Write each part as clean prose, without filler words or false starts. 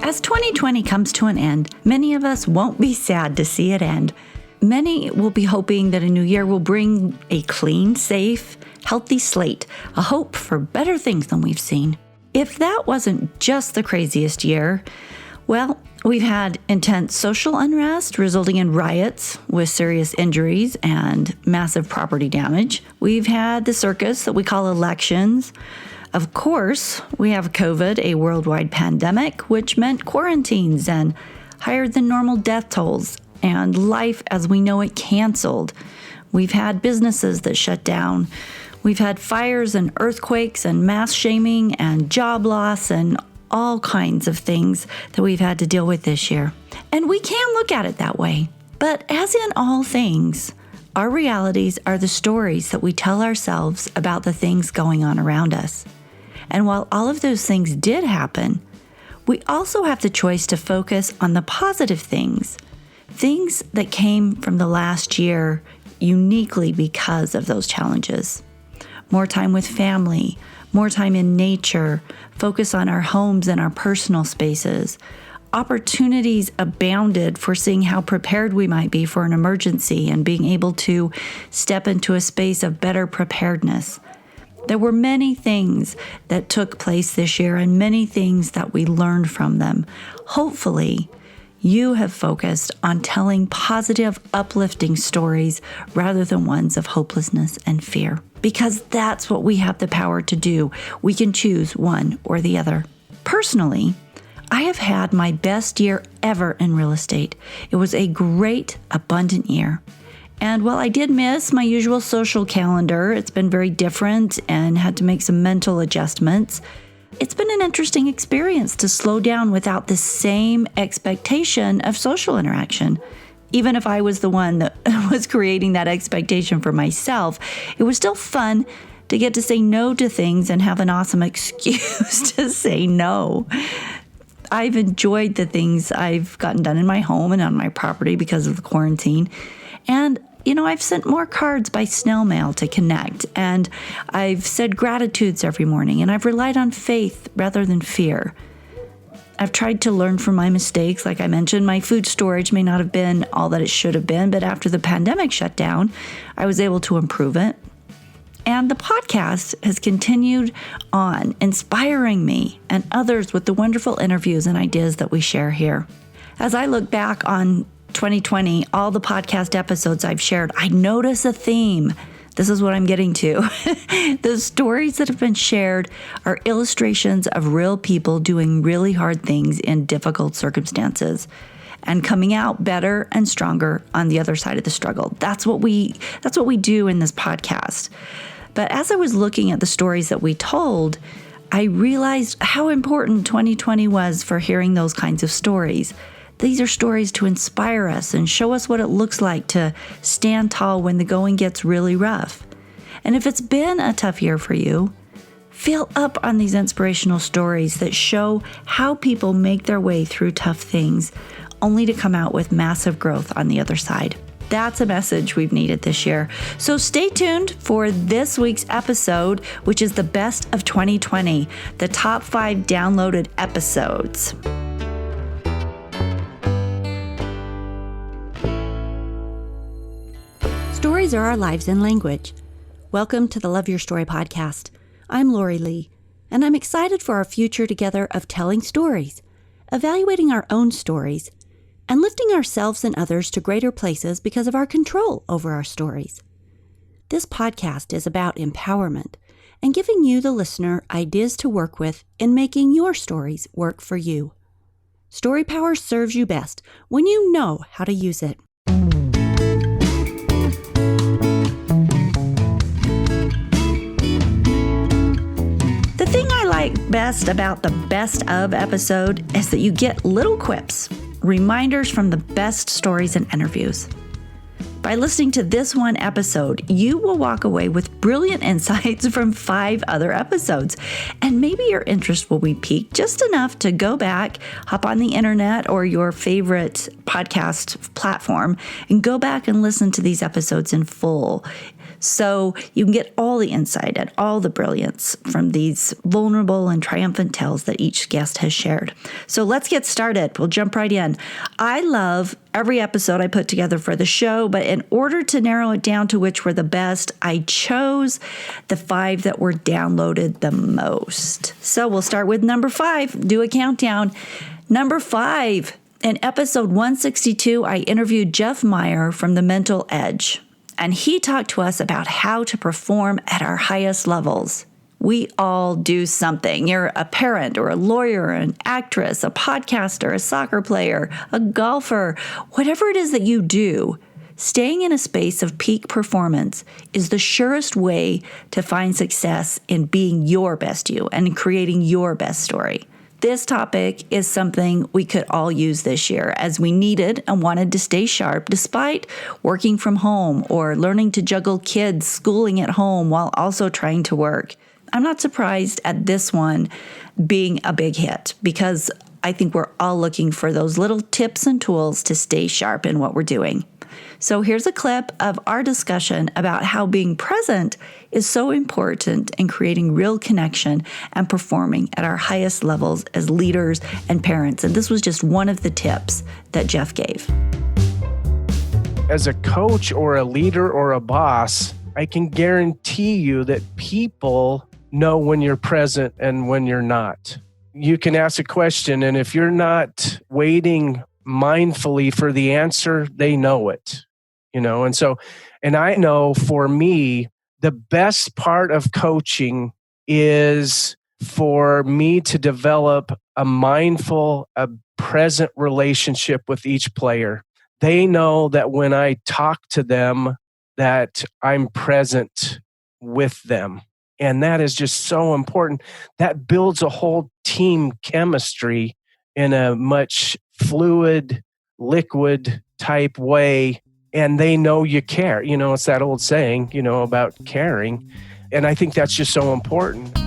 As 2020 comes to an end, many of us won't be sad to see it end. Many will be hoping that a new year will bring a clean, safe, healthy slate, a hope for better things than we've seen. If that wasn't just the craziest year, well, we've had intense social unrest resulting in riots with serious injuries and massive property damage. We've had the circus that we call elections. Of course, we have COVID, a worldwide pandemic, which meant quarantines and higher than normal death tolls, and life as we know it canceled. We've had businesses that shut down. We've had fires and earthquakes and mass shaming and job loss and all kinds of things that we've had to deal with this year. And we can look at it that way. But as in all things, our realities are the stories that we tell ourselves about the things going on around us. And while all of those things did happen, we also have the choice to focus on the positive things that came from the last year uniquely because of those challenges. More time with family, more time in nature, focus on our homes and our personal spaces. Opportunities abounded for seeing how prepared we might be for an emergency and being able to step into a space of better preparedness. There were many things that took place this year and many things that we learned from them. Hopefully, you have focused on telling positive, uplifting stories rather than ones of hopelessness and fear. Because that's what we have the power to do. We can choose one or the other. Personally, I have had my best year ever in real estate. It was a great, abundant year. And while I did miss my usual social calendar, it's been very different and had to make some mental adjustments. It's been an interesting experience to slow down without the same expectation of social interaction. Even if I was the one that was creating that expectation for myself, it was still fun to get to say no to things and have an awesome excuse to say no. I've enjoyed the things I've gotten done in my home and on my property because of the quarantine. And I've sent more cards by snail mail to connect, and I've said gratitudes every morning, and I've relied on faith rather than fear. I've tried to learn from my mistakes. Like I mentioned, my food storage may not have been all that it should have been, but after the pandemic shut down, I was able to improve it. And the podcast has continued on, inspiring me and others with the wonderful interviews and ideas that we share here. As I look back on 2020, all the podcast episodes I've shared, I notice a theme. This is what I'm getting to. The stories that have been shared are illustrations of real people doing really hard things in difficult circumstances and coming out better and stronger on the other side of the struggle. That's what we do in this podcast. But as I was looking at the stories that we told, I realized how important 2020 was for hearing those kinds of stories. These are stories to inspire us and show us what it looks like to stand tall when the going gets really rough. And if it's been a tough year for you, fill up on these inspirational stories that show how people make their way through tough things, only to come out with massive growth on the other side. That's a message we've needed this year. So stay tuned for this week's episode, which is the best of 2020, the top 5 downloaded episodes. Stories are our lives in language. Welcome to the Love Your Story podcast. I'm Lori Lee, and I'm excited for our future together of telling stories, evaluating our own stories, and lifting ourselves and others to greater places because of our control over our stories. This podcast is about empowerment and giving you, the listener, ideas to work with in making your stories work for you. Story power serves you best when you know how to use it. The thing I like best about the best of episode is that you get little quips, reminders from the best stories and interviews. By listening to this one episode, you will walk away with brilliant insights from 5 other episodes. And maybe your interest will be piqued just enough to go back, hop on the internet or your favorite podcast platform, and go back and listen to these episodes in full. So you can get all the insight and all the brilliance from these vulnerable and triumphant tales that each guest has shared. So let's get started. We'll jump right in. I love every episode I put together for the show, but in order to narrow it down to which were the best, I chose the 5 that were downloaded the most. So we'll start with number 5. Do a countdown. Number 5. In episode 162, I interviewed Jeff Meyer from The Mental Edge, and he talked to us about how to perform at our highest levels. We all do something. You're a parent or a lawyer, an actress, a podcaster, a soccer player, a golfer, whatever it is that you do. Staying in a space of peak performance is the surest way to find success in being your best you and creating your best story. This topic is something we could all use this year as we needed and wanted to stay sharp despite working from home or learning to juggle kids schooling at home while also trying to work. I'm not surprised at this one being a big hit because I think we're all looking for those little tips and tools to stay sharp in what we're doing. So here's a clip of our discussion about how being present is so important in creating real connection and performing at our highest levels as leaders and parents. And this was just one of the tips that Jeff gave. As a coach or a leader or a boss, I can guarantee you that people know when you're present and when you're not. You can ask a question, and if you're not waiting mindfully for the answer, they know it. And I know for me, the best part of coaching is for me to develop a mindful, a present relationship with each player. They know that when I talk to them, that I'm present with them. And that is just so important. That builds a whole team chemistry in a much fluid, liquid type way. And they know you care. It's that old saying, about caring. And I think that's just so important.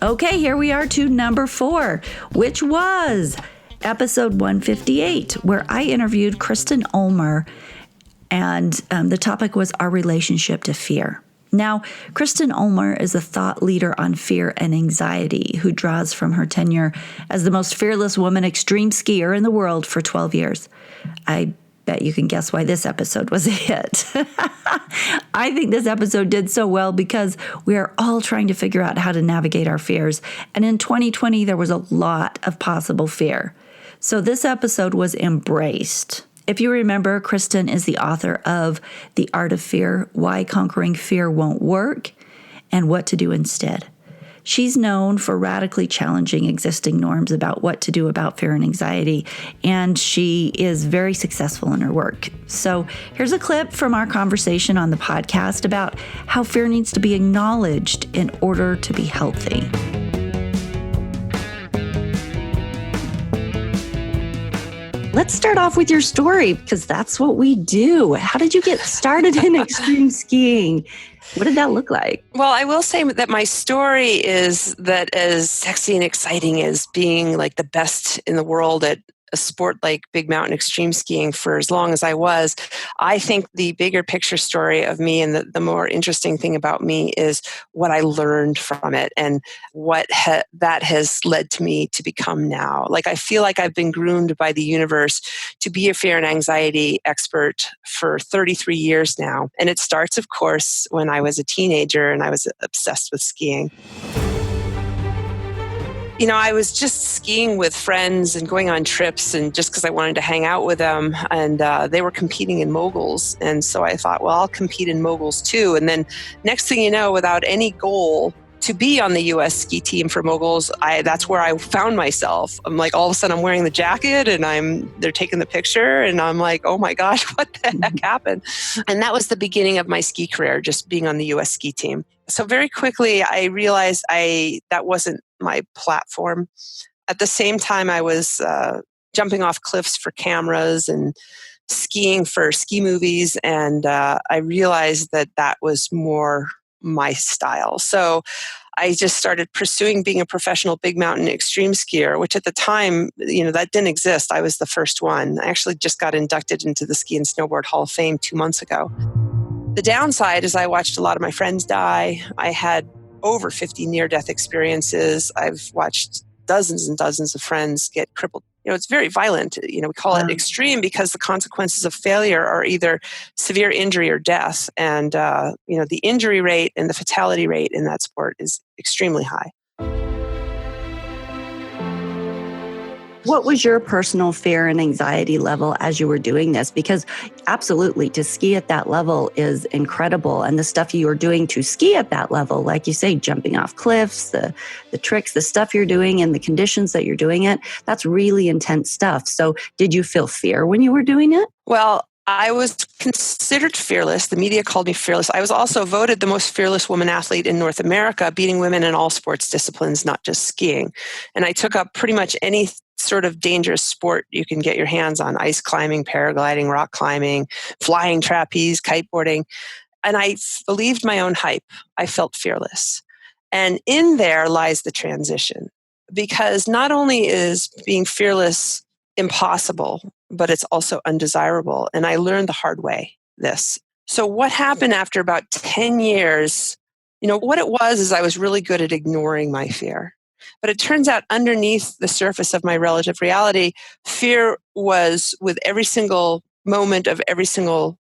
Okay, here we are to number 4, which was episode 158, where I interviewed Kristen Ulmer, and the topic was our relationship to fear. Now, Kristen Ulmer is a thought leader on fear and anxiety who draws from her tenure as the most fearless woman extreme skier in the world for 12 years. I bet you can guess why this episode was a hit. I think this episode did so well because we are all trying to figure out how to navigate our fears. And in 2020, there was a lot of possible fear. So this episode was embraced. If you remember, Kristen is the author of The Art of Fear, Why Conquering Fear Won't Work, and What to Do Instead. She's known for radically challenging existing norms about what to do about fear and anxiety, and she is very successful in her work. So here's a clip from our conversation on the podcast about how fear needs to be acknowledged in order to be healthy. Let's start off with your story because that's what we do. How did you get started in extreme skiing? What did that look like? Well, I will say that my story is that as sexy and exciting as being like the best in the world at a sport like big mountain extreme skiing for as long as I was, I think the bigger picture story of me and the more interesting thing about me is what I learned from it and what that has led to me to become now. Like, I feel like I've been groomed by the universe to be a fear and anxiety expert for 33 years now. And it starts, of course, when I was a teenager and I was obsessed with skiing. I was just skiing with friends and going on trips and just because I wanted to hang out with them, and they were competing in moguls. And so I thought, well, I'll compete in moguls too. And then next thing you know, without any goal to be on the U.S. ski team for moguls, that's where I found myself. I'm like, all of a sudden I'm wearing the jacket and they're taking the picture and I'm like, oh my gosh, what the heck happened? And that was the beginning of my ski career, just being on the U.S. ski team. So very quickly, I realized that wasn't my platform. At the same time, I was jumping off cliffs for cameras and skiing for ski movies, and I realized that was more my style. So I just started pursuing being a professional big mountain extreme skier, which at the time, that didn't exist. I was the first one. I actually just got inducted into the Ski and Snowboard Hall of Fame 2 months ago. The downside is I watched a lot of my friends die. I had over 50 near-death experiences. I've watched dozens and dozens of friends get crippled. It's very violent. We call it extreme because the consequences of failure are either severe injury or death. And, the injury rate and the fatality rate in that sport is extremely high. What was your personal fear and anxiety level as you were doing this? Because absolutely, to ski at that level is incredible. And the stuff you are doing to ski at that level, like you say, jumping off cliffs, the tricks, the stuff you're doing and the conditions that you're doing it, that's really intense stuff. So did you feel fear when you were doing it? Well, I was considered fearless. The media called me fearless. I was also voted the most fearless woman athlete in North America, beating women in all sports disciplines, not just skiing. And I took up pretty much any sort of dangerous sport you can get your hands on: ice climbing, paragliding, rock climbing, flying trapeze, kiteboarding. And I believed my own hype. I felt fearless. And in there lies the transition, because not only is being fearless impossible, but it's also undesirable. And I learned the hard way this. So what happened after about 10 years, what it was is I was really good at ignoring my fear. But it turns out underneath the surface of my relative reality, fear was with every single moment of every single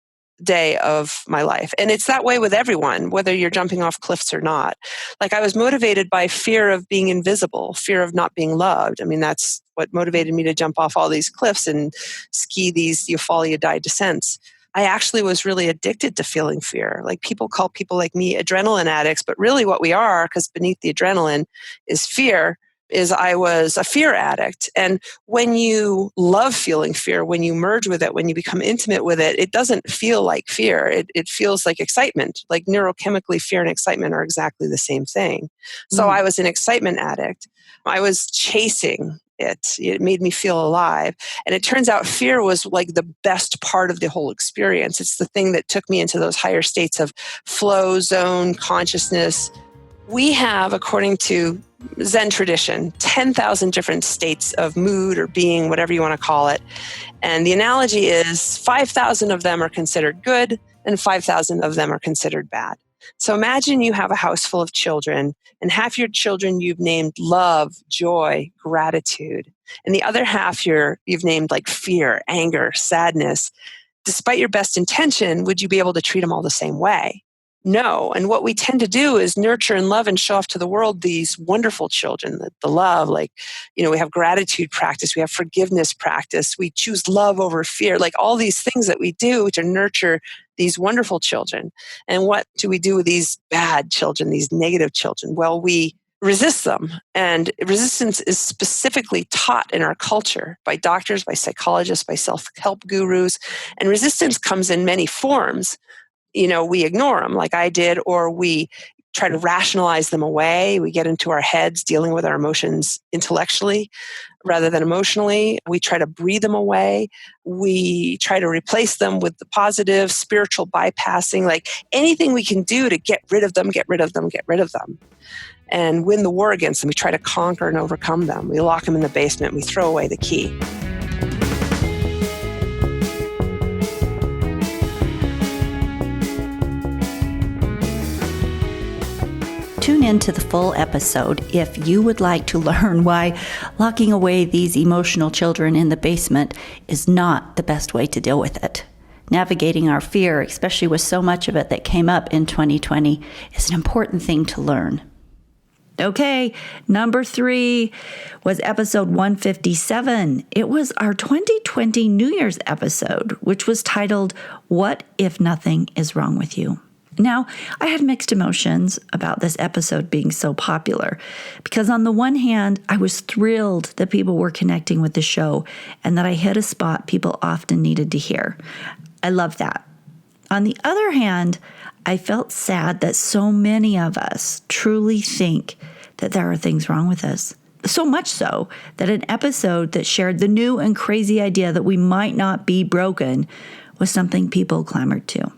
day of my life. And it's that way with everyone, whether you're jumping off cliffs or not. Like, I was motivated by fear of being invisible, fear of not being loved. I mean, that's what motivated me to jump off all these cliffs and ski these Eufaula die descents. I actually was really addicted to feeling fear. Like, people call people like me adrenaline addicts, but really what we are, because beneath the adrenaline is fear, is I was a fear addict. And when you love feeling fear, when you merge with it, when you become intimate with it, it doesn't feel like fear. It feels like excitement. Like, neurochemically, fear and excitement are exactly the same thing. So I was an excitement addict. I was chasing it. It made me feel alive. And it turns out fear was like the best part of the whole experience. It's the thing that took me into those higher states of flow zone consciousness. We have, according to Zen tradition, 10,000 different states of mood or being, whatever you want to call it. And the analogy is 5,000 of them are considered good and 5,000 of them are considered bad. So imagine you have a house full of children, and half your children you've named love, joy, gratitude. And the other half you've named like fear, anger, sadness. Despite your best intention, would you be able to treat them all the same way? No. And what we tend to do is nurture and love and show off to the world these wonderful children, the love, we have gratitude practice, we have forgiveness practice, we choose love over fear, like all these things that we do to nurture these wonderful children. And what do we do with these bad children, these negative children? Well, we resist them. And resistance is specifically taught in our culture by doctors, by psychologists, by self-help gurus. And resistance comes in many forms. We ignore them like I did, or we try to rationalize them away. We get into our heads dealing with our emotions intellectually rather than emotionally. We try to breathe them away. We try to replace them with the positive, spiritual bypassing, like anything we can do to get rid of them, get rid of them, get rid of them, and win the war against them. We try to conquer and overcome them. We lock them in the basement. We throw away the key. Tune in to the full episode if you would like to learn why locking away these emotional children in the basement is not the best way to deal with it. Navigating our fear, especially with so much of it that came up in 2020, is an important thing to learn. Okay, number 3 was episode 157. It was our 2020 New Year's episode, which was titled, What If Nothing Is Wrong With You? Now, I had mixed emotions about this episode being so popular because on the one hand, I was thrilled that people were connecting with the show and that I hit a spot people often needed to hear. I love that. On the other hand, I felt sad that so many of us truly think that there are things wrong with us. So much so that an episode that shared the new and crazy idea that we might not be broken was something people clamored to.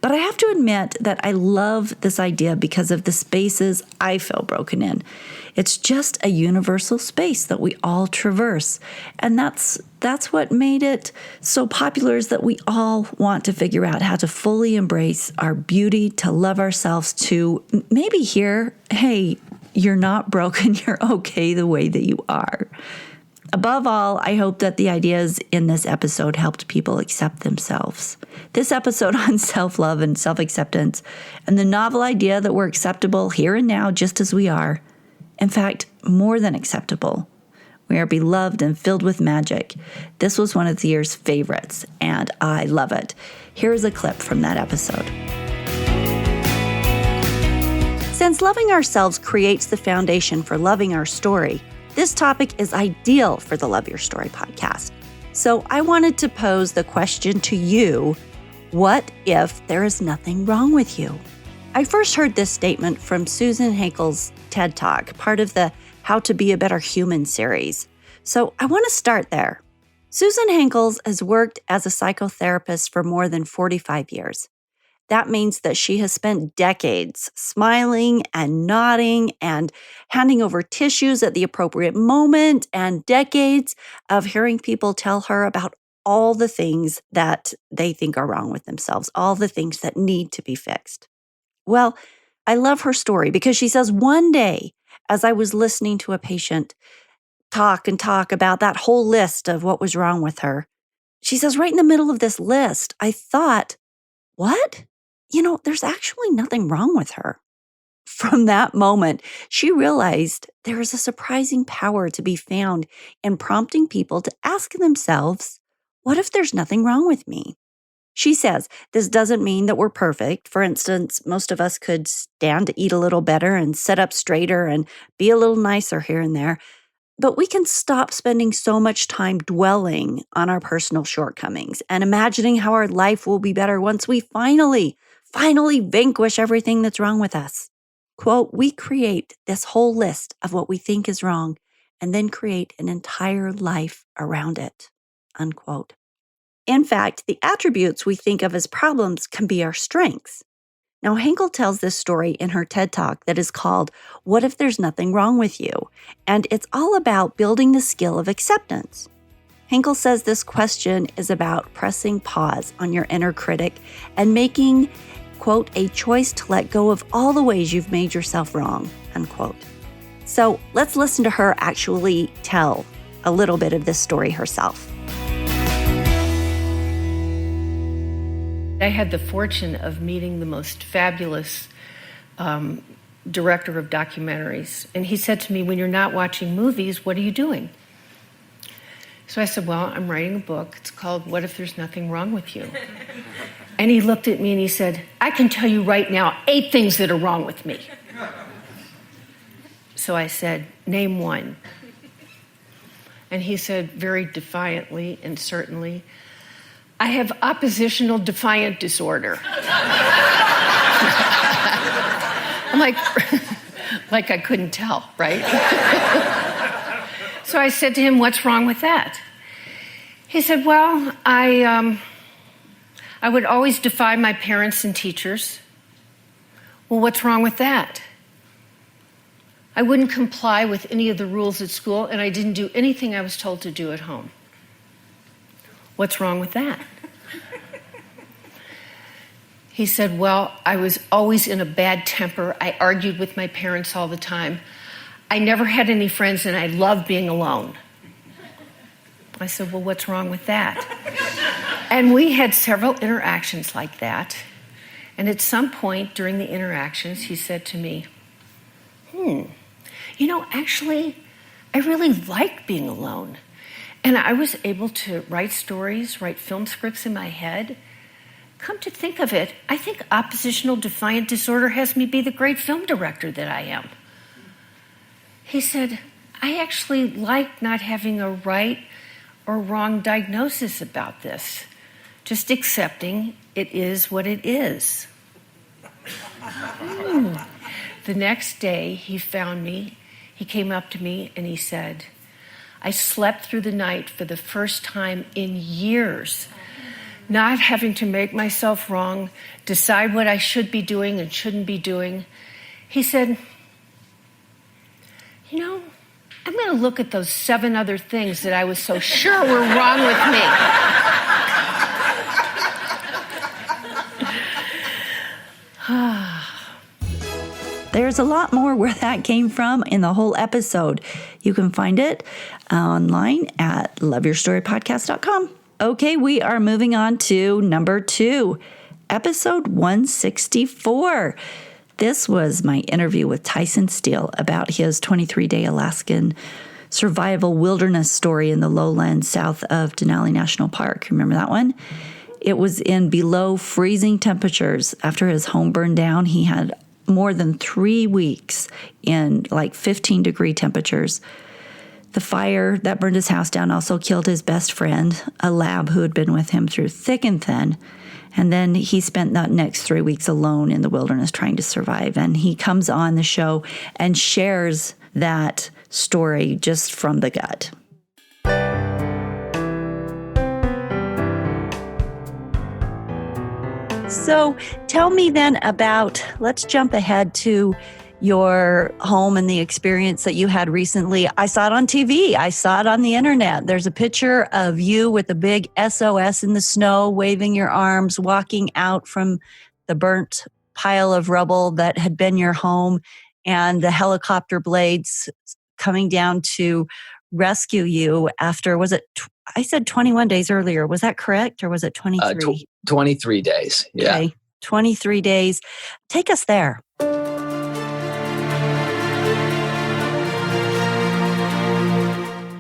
But I have to admit that I love this idea because of the spaces I feel broken in. It's just a universal space that we all traverse. And that's what made it so popular, is that we all want to figure out how to fully embrace our beauty, to love ourselves, to maybe hear, hey, you're not broken, you're okay the way that you are. Above all, I hope that the ideas in this episode helped people accept themselves. This episode on self-love and self-acceptance, and the novel idea that we're acceptable here and now just as we are. In fact, more than acceptable. We are beloved and filled with magic. This was one of the year's favorites, and I love it. Here's a clip from that episode. Since loving ourselves creates the foundation for loving our story, this topic is ideal for the Love Your Story podcast. So I wanted to pose the question to you, what if there is nothing wrong with you? I first heard this statement from Susan Hankel's TED Talk, part of the How to Be a Better Human series. So I want to start there. Susan Hankel has worked as a psychotherapist for more than 45 years. That means that she has spent decades smiling and nodding and handing over tissues at the appropriate moment, and decades of hearing people tell her about all the things that they think are wrong with themselves, all the things that need to be fixed. Well, I love her story because she says, one day, as I was listening to a patient talk about that whole list of what was wrong with her, she says, right in the middle of this list, I thought, what? There's actually nothing wrong with her. From that moment, she realized there is a surprising power to be found in prompting people to ask themselves, what if there's nothing wrong with me? She says this doesn't mean that we're perfect. For instance, most of us could stand to eat a little better and sit up straighter and be a little nicer here and there. But we can stop spending so much time dwelling on our personal shortcomings and imagining how our life will be better once we finally vanquish everything that's wrong with us. Quote, we create this whole list of what we think is wrong and then create an entire life around it, unquote. In fact, the attributes we think of as problems can be our strengths. Now, Hankel tells this story in her TED Talk that is called, What If There's Nothing Wrong with You? And it's all about building the skill of acceptance. Hankel says this question is about pressing pause on your inner critic and making, quote, a choice to let go of all the ways you've made yourself wrong, unquote. So let's listen to her actually tell a little bit of this story herself. I had the fortune of meeting the most fabulous director of documentaries. And he said to me, when you're not watching movies, what are you doing? So I said, well, I'm writing a book. It's called What If There's Nothing Wrong with You? And he looked at me and he said, I can tell you right now 8 things that are wrong with me. So I said, name one. And he said very defiantly and certainly, I have oppositional defiant disorder. I'm like I couldn't tell, right? So I said to him, what's wrong with that? He said, well, I would always defy my parents and teachers. Well, what's wrong with that? I wouldn't comply with any of the rules at school, and I didn't do anything I was told to do at home. What's wrong with that? He said, well, I was always in a bad temper. I argued with my parents all the time. I never had any friends, and I loved being alone. I said, well, what's wrong with that? And we had several interactions like that. And at some point during the interactions, he said to me, actually, I really like being alone. And I was able to write stories, write film scripts in my head. Come to think of it, I think oppositional defiant disorder has me be the great film director that I am. He said, I actually like not having a right or wrong diagnosis about this, just accepting it is what it is. The next day, he found me. He came up to me and he said, I slept through the night for the first time in years not having to make myself wrong, decide what I should be doing and shouldn't be doing, he said, you know, I'm going to look at those 7 other things that I was so sure were wrong with me. There's a lot more where that came from in the whole episode. You can find it online at loveyourstorypodcast.com. Okay, we are moving on to number 2, episode 164. This was my interview with Tyson Steele about his 23-day Alaskan survival wilderness story in the lowlands south of Denali National Park. Remember that one? It was in below freezing temperatures. After his home burned down, he had more than 3 weeks in like 15-degree temperatures. The fire that burned his house down also killed his best friend, a lab who had been with him through thick and thin. And then he spent that next 3 weeks alone in the wilderness trying to survive. And he comes on the show and shares that story just from the gut. So tell me then about, let's jump ahead to your home and the experience that you had recently. I saw it on TV. I saw it on the internet. There's a picture of you with a big SOS in the snow, waving your arms, walking out from the burnt pile of rubble that had been your home, and the helicopter blades coming down to rescue you after, was it, I said 21 days earlier. Was that correct? Or was it 23? 23 days. Yeah. Okay. 23 days. Take us there.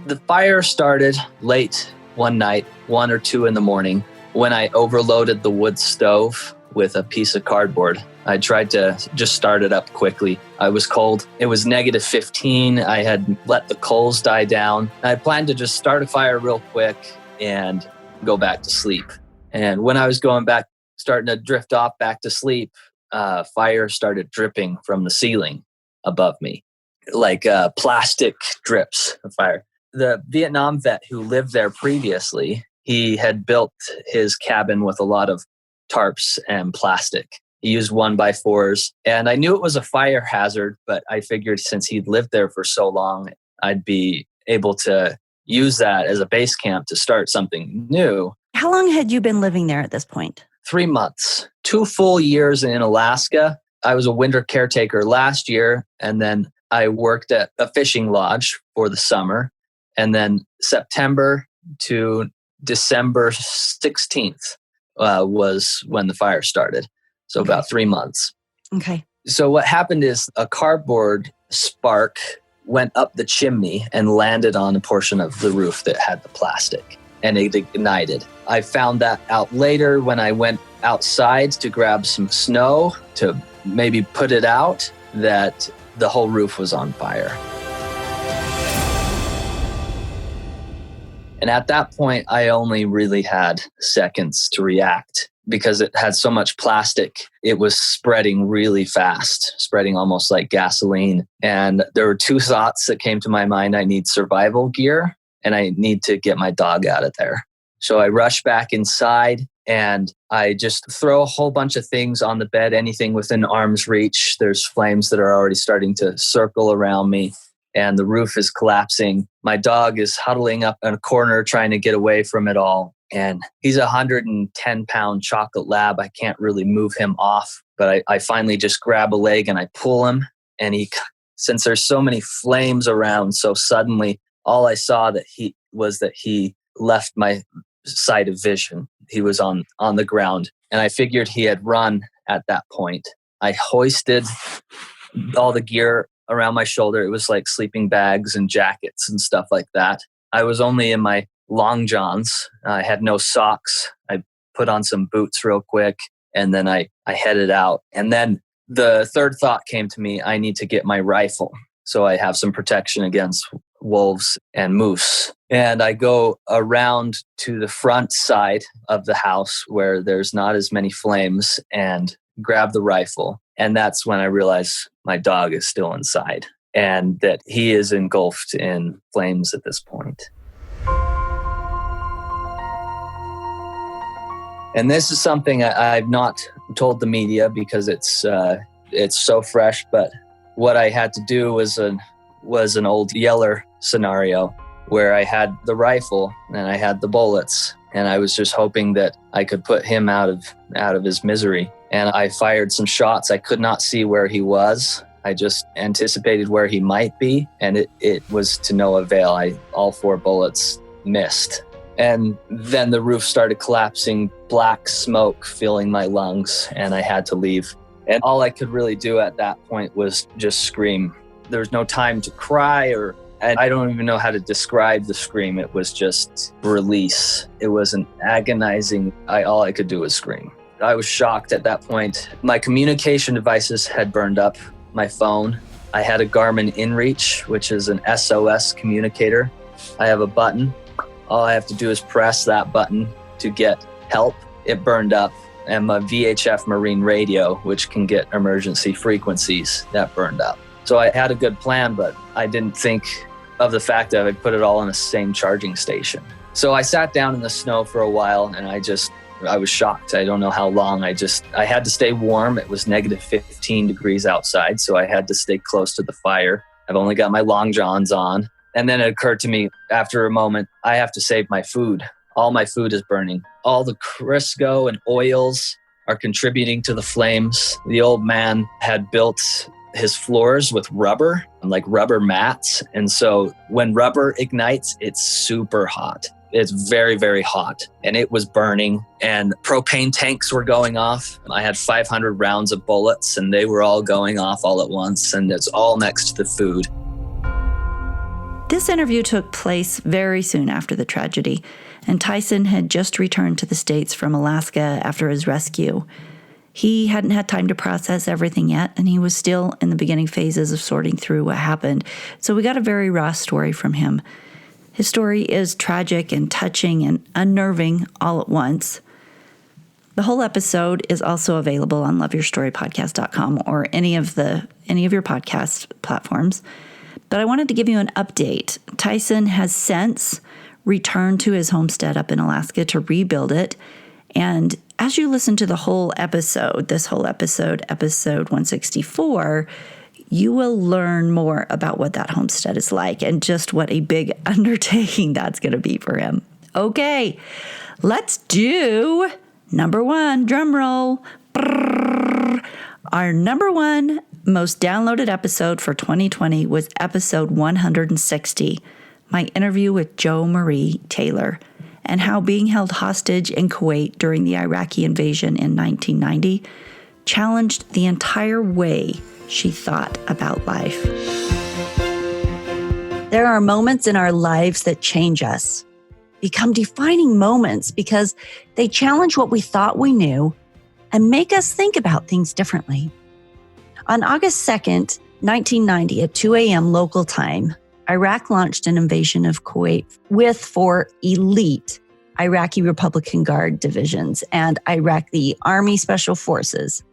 The fire started late one night, 1 or 2 in the morning, when I overloaded the wood stove with a piece of cardboard. I tried to just start it up quickly. I was cold. It was negative 15. I had let the coals die down. I planned to just start a fire real quick and go back to sleep. And when I was going back, starting to drift off back to sleep, fire started dripping from the ceiling above me, like plastic drips of fire. The Vietnam vet who lived there previously, he had built his cabin with a lot of tarps and plastic. He used 1x4s, and I knew it was a fire hazard, but I figured since he'd lived there for so long, I'd be able to use that as a base camp to start something new. How long had you been living there at this point? 3 months, 2 full years in Alaska. I was a winter caretaker last year, and then I worked at a fishing lodge for the summer. And then September to December 16th was when the fire started. So about 3 months. Okay. So what happened is a cardboard spark went up the chimney and landed on a portion of the roof that had the plastic, and it ignited. I found that out later when I went outside to grab some snow to maybe put it out, that the whole roof was on fire. And at that point, I only really had seconds to react because it had so much plastic. It was spreading really fast, spreading almost like gasoline. And there were 2 thoughts that came to my mind. I need survival gear and I need to get my dog out of there. So I rush back inside and I just throw a whole bunch of things on the bed, anything within arm's reach. There's flames that are already starting to circle around me. And the roof is collapsing. My dog is huddling up in a corner trying to get away from it all. And he's a 110-pound chocolate lab. I can't really move him off, but I finally just grab a leg and I pull him. And since there's so many flames around so suddenly, all I saw that he left my sight of vision. He was on the ground, and I figured he had run at that point. I hoisted all the gear around my shoulder. It was like sleeping bags and jackets and stuff like that. I was only in my long johns. I had no socks. I put on some boots real quick, and then I headed out. And then the third thought came to me, I need to get my rifle so I have some protection against wolves and moose. And I go around to the front side of the house where there's not as many flames and grab the rifle. And that's when I realize my dog is still inside and that he is engulfed in flames at this point. And this is something I've not told the media because it's so fresh. But what I had to do was an old Yeller scenario where I had the rifle and I had the bullets, and I was just hoping that I could put him out of his misery. And I fired some shots. I could not see where he was. I just anticipated where he might be, and it was to no avail. All 4 bullets missed. And then the roof started collapsing, black smoke filling my lungs, and I had to leave. And all I could really do at that point was just scream. There was no time to cry, and I don't even know how to describe the scream. It was just release. It was an agonizing, all I could do was scream. I was shocked at that point. My communication devices had burned up. My phone. I had a Garmin InReach, which is an SOS communicator. I have a button. All I have to do is press that button to get help. It burned up. And my VHF marine radio, which can get emergency frequencies, that burned up. So I had a good plan, but I didn't think of the fact that I put it all in the same charging station. So I sat down in the snow for a while, and I was shocked. I don't know how long. I had to stay warm. It was negative 15 degrees outside, so I had to stay close to the fire. I've only got my long johns on. And then it occurred to me after a moment, I have to save my food. All my food is burning. All the Crisco and oils are contributing to the flames. The old man had built his floors with rubber, like rubber mats. And so when rubber ignites, it's super hot. It's very, very hot. And it was burning, and propane tanks were going off. I had 500 rounds of bullets, and they were all going off all at once. And it's all next to the food. This interview took place very soon after the tragedy, and Tyson had just returned to the States from Alaska after his rescue. He hadn't had time to process everything yet, and he was still in the beginning phases of sorting through what happened. So we got a very raw story from him. His story is tragic and touching and unnerving all at once. The whole episode is also available on loveyourstorypodcast.com or any of your podcast platforms. But I wanted to give you an update. Tyson has since returned to his homestead up in Alaska to rebuild it. And as you listen to the whole episode, episode 164, you will learn more about what that homestead is like and just what a big undertaking that's going to be for him. Okay, let's do number 1, drum roll. Brrr. Our number 1 most downloaded episode for 2020 was episode 160, my interview with Jo Marie Taylor, and how being held hostage in Kuwait during the Iraqi invasion in 1990 challenged the entire way she thought about life. There are moments in our lives that change us, become defining moments because they challenge what we thought we knew and make us think about things differently. On August 2nd, 1990, at 2 a.m. local time, Iraq launched an invasion of Kuwait with 4 elite Iraqi Republican Guard divisions and Iraqi Army Special Forces.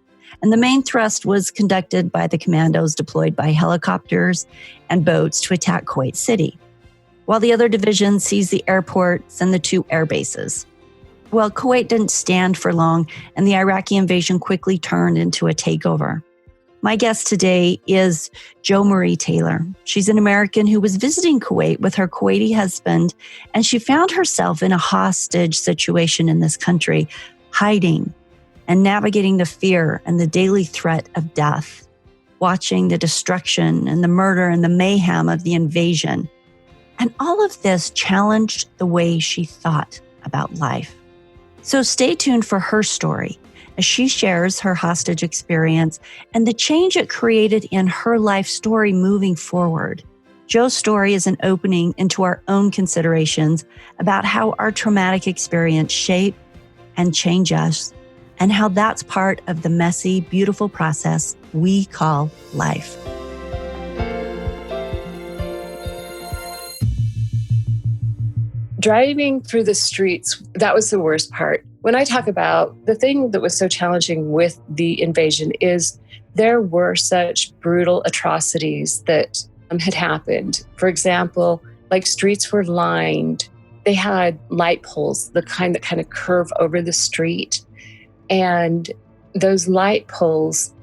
And the main thrust was conducted by the commandos deployed by helicopters and boats to attack Kuwait City, while the other divisions seized the airports and the 2 air bases. Well, Kuwait didn't stand for long, and the Iraqi invasion quickly turned into a takeover. My guest today is Jo Marie Taylor. She's an American who was visiting Kuwait with her Kuwaiti husband, and she found herself in a hostage situation in this country, hiding and navigating the fear and the daily threat of death, watching the destruction and the murder and the mayhem of the invasion. And all of this challenged the way she thought about life. So stay tuned for her story as she shares her hostage experience and the change it created in her life story moving forward. Jo's story is an opening into our own considerations about how our traumatic experience shape and change us, and how that's part of the messy, beautiful process we call life. Driving through the streets, that was the worst part. When I talk about the thing that was so challenging with the invasion is there were such brutal atrocities that had happened. For example, like streets were lined. they had light poles, the kind that kind of curve over the street. And those light poles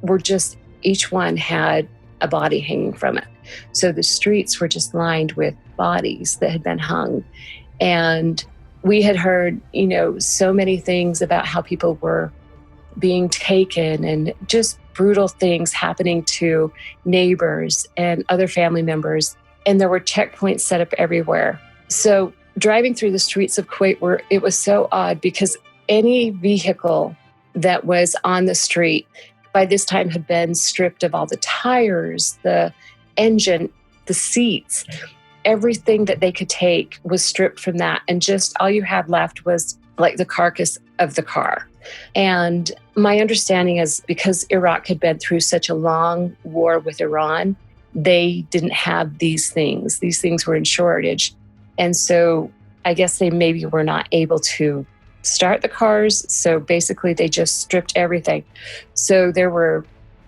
were just, each one had a body hanging from it. So the streets were just lined with bodies that had been hung. And we had heard, so many things about how people were being taken and just brutal things happening to neighbors and other family members. And there were checkpoints set up everywhere. So driving through the streets of Kuwait, it was so odd because any vehicle that was on the street by this time had been stripped of all the tires, the engine, the seats. Everything that they could take was stripped from that. And just all you had left was like the carcass of the car. And my understanding is because Iraq had been through such a long war with Iran, they didn't have these things. These things were in shortage. And so I guess they maybe were not able to start the cars. So basically they just stripped everything. So there were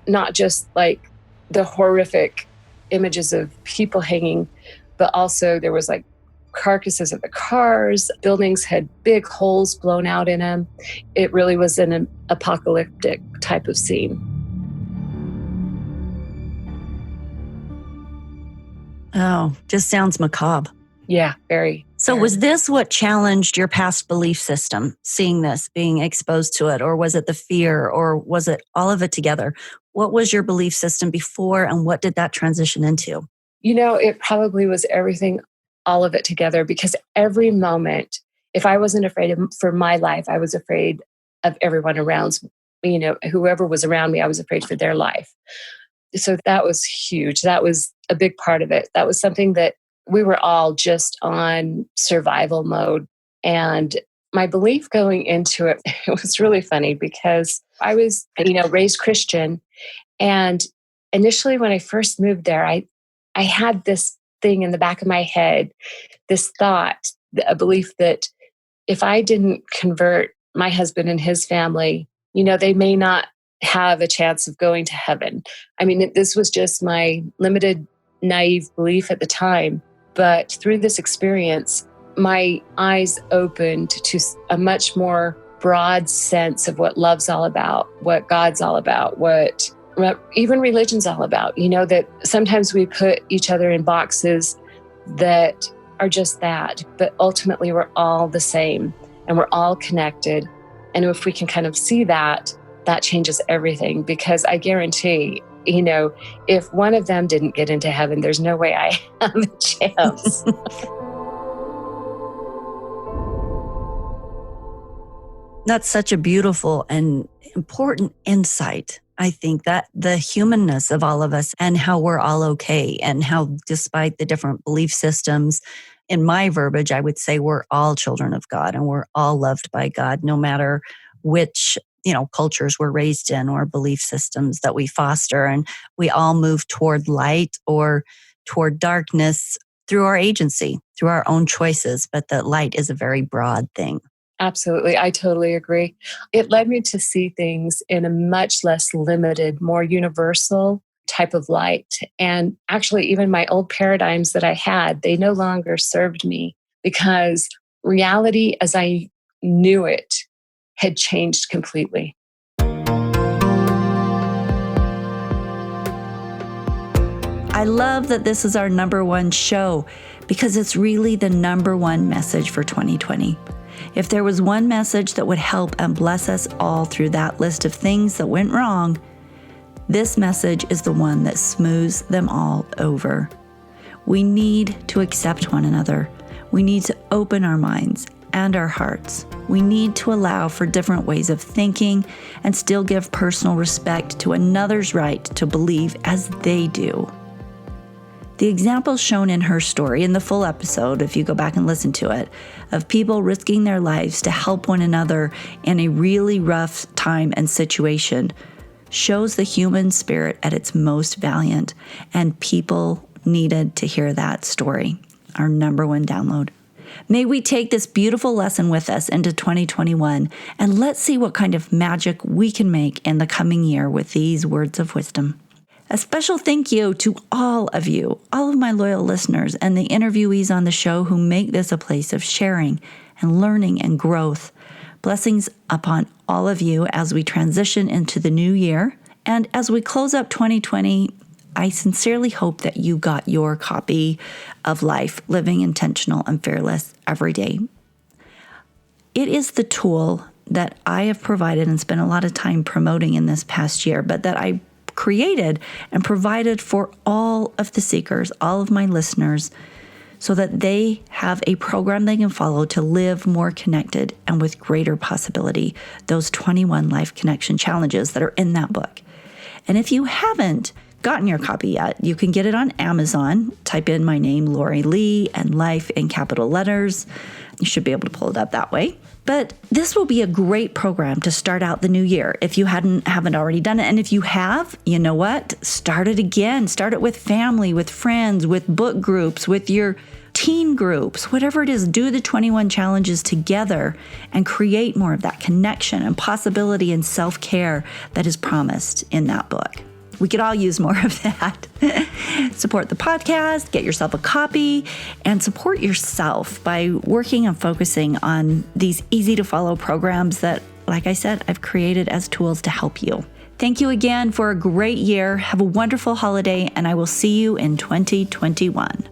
not just like the horrific images of people hanging, but also there was like carcasses of the cars. Buildings had big holes blown out in them. It really was an apocalyptic type of scene. Oh, just sounds macabre. Yeah, very. So was this what challenged your past belief system, seeing this, being exposed to it, or was it the fear, or was it all of it together? What was your belief system before, and what did that transition into? It probably was everything, all of it together, because every moment, if I wasn't afraid for my life, I was afraid of everyone around me. Whoever was around me, I was afraid for their life. So that was huge. That was a big part of it. That was something that we were all just on survival mode. And my belief going into it, it was really funny because I was, raised Christian. And initially when I first moved there, I had this thing in the back of my head, this thought, a belief that if I didn't convert my husband and his family, they may not have a chance of going to heaven. I mean, this was just my limited, naive belief at the time. But through this experience, my eyes opened to a much more broad sense of what love's all about, what God's all about, what even religion's all about. That sometimes we put each other in boxes that are just that, but ultimately we're all the same and we're all connected. And if we can kind of see that, that changes everything, because I guarantee, if one of them didn't get into heaven, there's no way I have a chance. That's such a beautiful and important insight. I think that the humanness of all of us and how we're all okay, and how despite the different belief systems, in my verbiage, I would say we're all children of God and we're all loved by God, no matter which cultures we're raised in or belief systems that we foster. And we all move toward light or toward darkness through our agency, through our own choices. But that light is a very broad thing. Absolutely. I totally agree. It led me to see things in a much less limited, more universal type of light. And actually, even my old paradigms that I had, they no longer served me, because reality as I knew it had changed completely. I love that this is our number one show, because it's really the number one message for 2020. If there was one message that would help and bless us all through that list of things that went wrong, this message is the one that smooths them all over. We need to accept one another. We need to open our minds and our hearts. We need to allow for different ways of thinking and still give personal respect to another's right to believe as they do. The examples shown in her story, in the full episode, if you go back and listen to it, of people risking their lives to help one another in a really rough time and situation, shows the human spirit at its most valiant, and people needed to hear that story. Our number one download. May we take this beautiful lesson with us into 2021, and let's see what kind of magic we can make in the coming year with these words of wisdom. A special thank you to all of you, all of my loyal listeners, and the interviewees on the show who make this a place of sharing and learning and growth. Blessings upon all of you as we transition into the new year. And as we close up 2020, I sincerely hope that you got your copy of Life, Living Intentional and Fearless Every Day. It is the tool that I have provided and spent a lot of time promoting in this past year, but that I created and provided for all of the seekers, all of my listeners, so that they have a program they can follow to live more connected and with greater possibility, those 21 life connection challenges that are in that book. And if you haven't gotten your copy yet, you can get it on Amazon. Type in my name, Lori Lee, and life in capital letters. You should be able to pull it up that way. But this will be a great program to start out the new year if you haven't already done it. And if you have, you know what? Start it again. Start it with family, with friends, with book groups, with your teen groups, whatever it is. Do the 21 challenges together and create more of that connection and possibility and self-care that is promised in that book. We could all use more of that. Support the podcast, get yourself a copy, and support yourself by working and focusing on these easy to follow programs that, like I said, I've created as tools to help you. Thank you again for a great year. Have a wonderful holiday, and I will see you in 2021.